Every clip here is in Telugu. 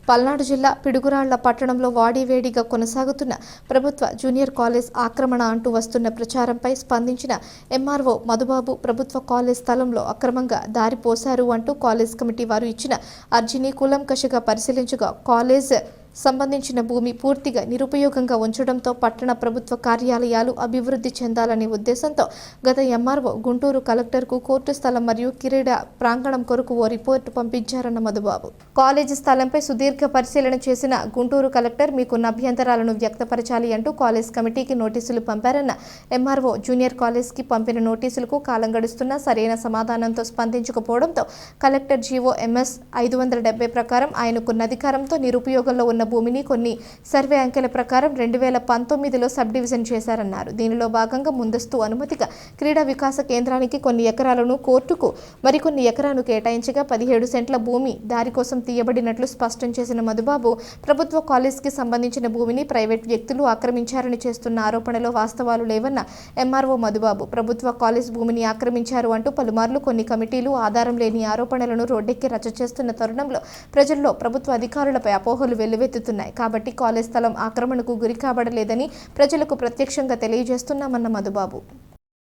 పల్నాడు జిల్లా పిడుగురాళ్ల పట్టణంలో వాడివేడిగా కొనసాగుతున్న ప్రభుత్వ జూనియర్ కాలేజ్ ఆక్రమణ అంటూ వస్తున్న ప్రచారంపై స్పందించిన ఎంఆర్ఓ మధుబాబు ప్రభుత్వ కాలేజ్ స్థలంలో అక్రమంగా దారి పోశారు అంటూ కాలేజ్ కమిటీ వారు ఇచ్చిన అర్జీని కూలంకషగా పరిశీలించగా కాలేజ్ సంబంధించిన భూమి పూర్తిగా నిరుపయోగంగా ఉంచడంతో పట్టణ ప్రభుత్వ కార్యాలయాలు అభివృద్ధి చెందాలనే ఉద్దేశంతో గత ఎంఆర్ఓ గుంటూరు కలెక్టర్కు కోర్టు స్థలం మరియు క్రీడా ప్రాంగణం కొరకు ఓ రిపోర్టు పంపించారన్న మధుబాబు. కాలేజీ స్థలంపై సుదీర్ఘ పరిశీలన చేసిన గుంటూరు కలెక్టర్ మీకున్న అభ్యంతరాలను వ్యక్తపరచాలి అంటూ కాలేజ్ కమిటీకి నోటీసులు పంపారన్న ఎంఆర్ఓ జూనియర్ కాలేజ్కి పంపిన నోటీసులకు కాలం గడుస్తున్నా సరైన సమాధానంతో స్పందించకపోవడంతో కలెక్టర్ జీవో ఎంఎస్ 570 ప్రకారం ఆయనకున్న అధికారంతో నిరుపయోగంలో ఉన్న భూమిని కొన్ని సర్వే అంకెల ప్రకారం 2019లో సబ్ డివిజన్ చేశారన్నారు. దీనిలో భాగంగా ముందస్తు అనుమతిగా క్రీడా వికాస కేంద్రానికి కొన్ని ఎకరాలను, కోర్టుకు మరికొన్ని ఎకరాలను కేటాయించగా 17 సెంట్ల భూమి దారి కోసం తీయబడినట్లు స్పష్టం చేసిన మధుబాబు ప్రభుత్వ కాలేజ్కి సంబంధించిన భూమిని ప్రైవేట్ వ్యక్తులు ఆక్రమించారని చేస్తున్న ఆరోపణలో వాస్తవాలు లేవన్న ఎంఆర్ఓ మధుబాబు ప్రభుత్వ కాలేజ్ భూమిని ఆక్రమించారు అంటూ పలుమార్లు కొన్ని కమిటీలు ఆధారం లేని ఆరోపణలను రోడ్డెక్కి రచ్చ చేస్తున్న తరుణంలో ప్రజల్లో ప్రభుత్వ అధికారులపై అపోహలు వెల్లువెత్తుతున్నాయి. కాబట్టి కాలేజ్ స్థలం ఆక్రమణకు గురి కాబడలేదని ప్రజలకు ప్రత్యక్షంగా తెలియజేస్తున్నామన్న మధుబాబు.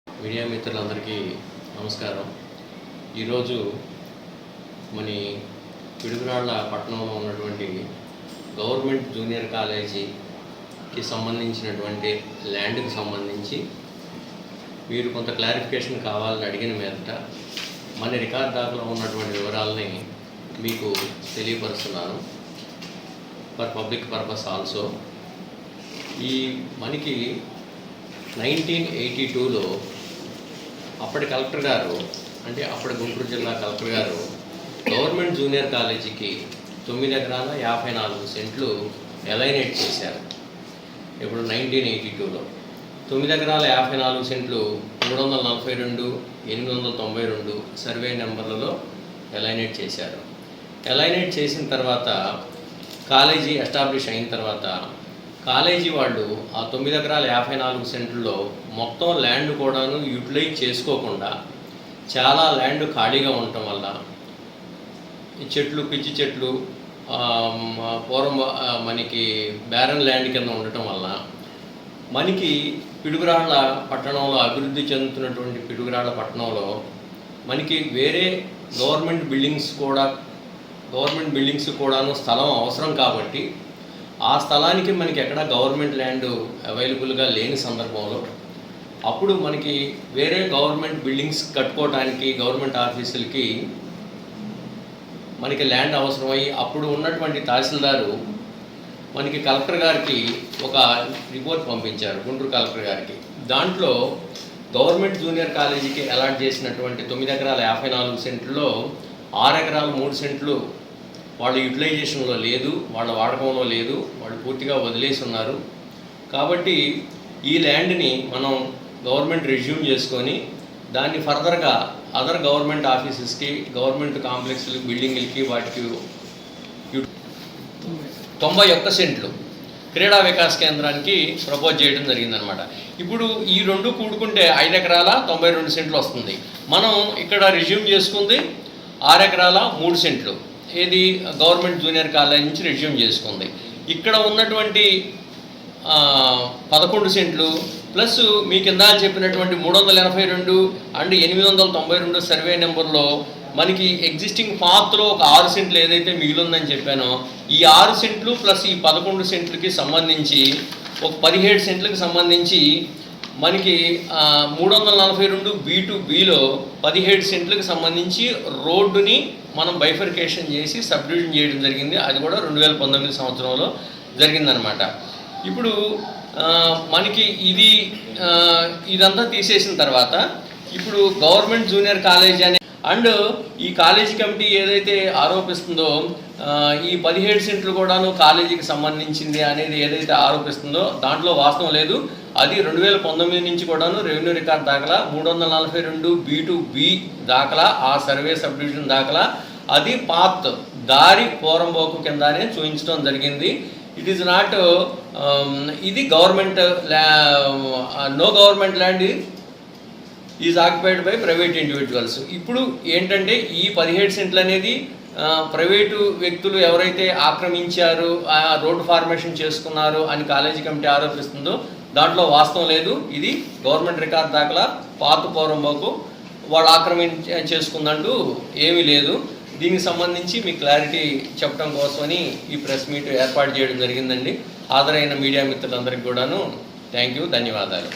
మీడియా మిత్రులందరికీ నమస్కారం. ఈరోజు మన పిడుగురాళ్ల పట్టణంలో ఉన్నటువంటి గవర్నమెంట్ జూనియర్ కాలేజీకి సంబంధించినటువంటి ల్యాండ్కి సంబంధించి మీరు కొంత క్లారిఫికేషన్ కావాలని అడిగిన మీదట మన రికార్డ్ దాఖలో ఉన్నటువంటి వివరాలని మీకు తెలియపరుస్తున్నాను ఫర్ పబ్లిక్ పర్పస్ ఆల్సో. ఈ మనకి 1982లో అప్పటి కలెక్టర్ గారు, అంటే అప్పటి గుంటూరు జిల్లా కలెక్టర్ గారు గవర్నమెంట్ జూనియర్ కాలేజీకి 9 ఎకరాల 54 సెంట్లు ఎలైనేట్ చేశారు. ఇప్పుడు 1982లో 9 ఎకరాల 54 సెంట్లు 342/892 సర్వే నెంబర్లలో ఎలైనేట్ చేశారు. ఎలైనేట్ చేసిన తర్వాత కాలేజీ ఎస్టాబ్లిష్ అయిన తర్వాత కాలేజీ వాళ్ళు ఆ 9 ఎకరాల 54 సెంట్లలో మొత్తం ల్యాండ్ కూడాను యూటిలైజ్ చేసుకోకుండా చాలా ల్యాండ్ ఖాళీగా ఉండటం వల్ల ఈ చెట్లు, పిచ్చి చెట్లు, పూర్వం మనకి బ్యారన్ ల్యాండ్ కింద ఉండటం వల్ల మనకి పిడుగురాళ్ల పట్టణంలో అభివృద్ధి చెందుతున్నటువంటి పిడుగురాళ్ల పట్టణంలో మనకి వేరే గవర్నమెంట్ బిల్డింగ్స్ కూడాను స్థలం అవసరం కాబట్టి ఆ స్థలానికి మనకి ఎక్కడ గవర్నమెంట్ ల్యాండ్ అవైలబుల్గా లేని సందర్భంలో అప్పుడు మనకి వేరే గవర్నమెంట్ బిల్డింగ్స్ కట్టుకోవడానికి గవర్నమెంట్ ఆఫీసులకి మనకి ల్యాండ్ అవసరమయ్యి అప్పుడు ఉన్నటువంటి తహసీల్దారు మనకి కలెక్టర్ గారికి ఒక రిపోర్ట్ పంపించారు, గుంటూరు కలెక్టర్ గారికి. దాంట్లో గవర్నమెంట్ జూనియర్ కాలేజీకి అలాట్ చేసినటువంటి 9 ఎకరాల 54 సెంట్లలో 6 ఎకరాలు 3 సెంట్లు వాళ్ళ యూటిలైజేషన్లో లేదు, వాళ్ళ వాడకంలో లేదు, వాళ్ళు పూర్తిగా వదిలేసి ఉన్నారు. కాబట్టి ఈ ల్యాండ్ని మనం గవర్నమెంట్ రెజ్యూమ్ చేసుకొని దాన్ని ఫర్దర్గా అదర్ గవర్నమెంట్ ఆఫీసెస్కి, గవర్నమెంట్ కాంప్లెక్స్లకి, బిల్డింగ్లకి, వాటికి 91 సెంట్లు క్రీడా వికాస్ కేంద్రానికి ప్రపోజ్ చేయడం జరిగిందనమాట. ఇప్పుడు ఈ రెండు కూడుకుంటే 5 ఎకరాల 92 సెంట్లు వస్తుంది. మనం ఇక్కడ రెజ్యూమ్ చేసుకుంది 6 ఎకరాల 3 సెంట్లు, ఏది గవర్నమెంట్ జూనియర్ కాలేజ్ నుంచి రెజ్యూమ్ చేసుకుంది. ఇక్కడ ఉన్నటువంటి 11 సెంట్లు ప్లస్ మీ కింద చెప్పినటువంటి 382 అండ్ 892 సర్వే నెంబర్లో మనకి ఎగ్జిస్టింగ్ పాత్లో ఒక 6 సెంట్లు ఏదైతే మిగిలిందని చెప్పానో ఈ 6 సెంట్లు ప్లస్ ఈ 11 సెంట్లకి సంబంధించి ఒక 17 సెంట్లకు సంబంధించి మనకి 342 B2Bలో 17 సెంట్లకు సంబంధించి రోడ్డుని మనం బైఫర్కేషన్ చేసి సబ్ డివిజన్ చేయడం జరిగింది. అది కూడా 2019 సంవత్సరంలో జరిగిందనమాట. ఇప్పుడు మనకి ఇదంతా తీసేసిన తర్వాత ఇప్పుడు గవర్నమెంట్ జూనియర్ కాలేజ్ అనే అండ్ ఈ కాలేజీ కమిటీ ఏదైతే ఆరోపిస్తుందో ఈ 17 సెంట్లు కూడాను కాలేజీకి సంబంధించింది అనేది ఏదైతే ఆరోపిస్తుందో దాంట్లో వాస్తవం లేదు. అది 2019 నుంచి కూడాను రెవెన్యూ రికార్డ్ దాఖలా 342 B2B దాఖలా, ఆ సర్వే సబ్ డివిజన్ దాఖలా, అది పాత్ దారి పోరంబోకు కిందనే చూపించడం జరిగింది. ఇట్ ఈస్ నాట్ ఇది government no government land is occupied by private individuals. ఇప్పుడు ఏంటంటే ఈ 17 సెంట్లు అనేది ప్రైవేటు వ్యక్తులు ఎవరైతే ఆక్రమించారు, రోడ్డు ఫార్మేషన్ చేసుకున్నారు అని కాలేజీ కమిటీ ఆరోపిస్తుందో దాంట్లో వాస్తవం లేదు. ఇది గవర్నమెంట్ రికార్డ్ దాఖలా పాత పూర్వంబాకు వాళ్ళు చేసుకుందంటూ ఏమీ లేదు. దీనికి సంబంధించి మీ క్లారిటీ చెప్పడం కోసమని ఈ ప్రెస్ మీట్ ఏర్పాటు చేయడం జరిగిందండి. హాజరైన మీడియా మిత్రులందరికీ కూడాను థ్యాంక్ యూ, ధన్యవాదాలు.